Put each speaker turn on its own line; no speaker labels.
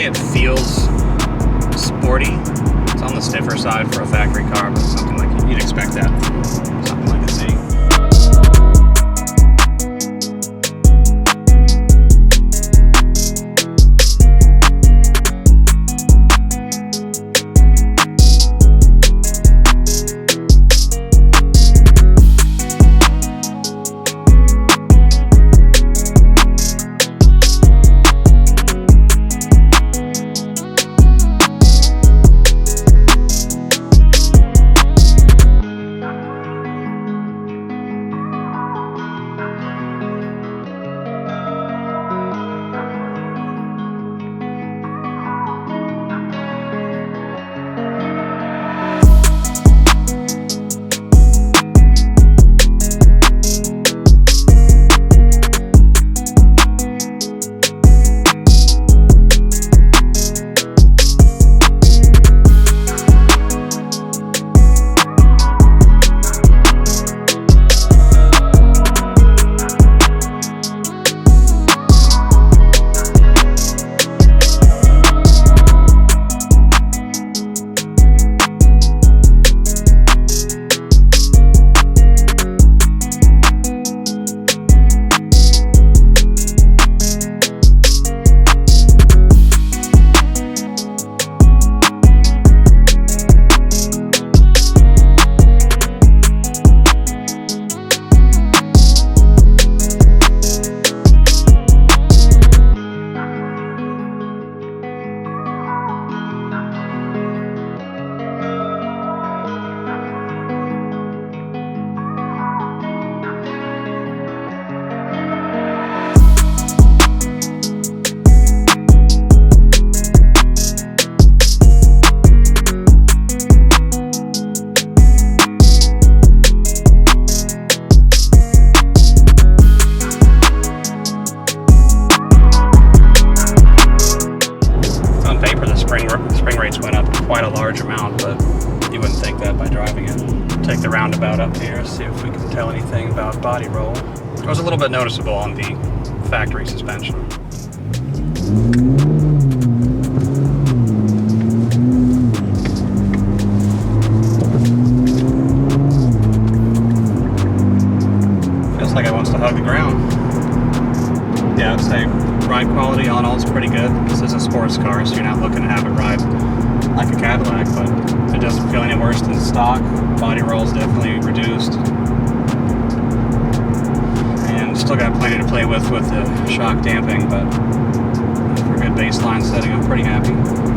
say it feels sporty. It's on the stiffer side for a factory car, but something like you'd expect that from something like a Z. Spring rates went up quite a large amount, but you wouldn't think that by driving it. Take the roundabout up here, see if we can tell anything about body roll. It was a little bit noticeable on the factory suspension. Feels like it wants to hug the ground. Yeah, I'd say ride quality all in all is pretty good. This is a sports car, so you're not looking to have it ride like a Cadillac, but it doesn't feel any worse than stock. Body roll is definitely reduced. And still got plenty to play with the shock damping, but for a good baseline setting, I'm pretty happy.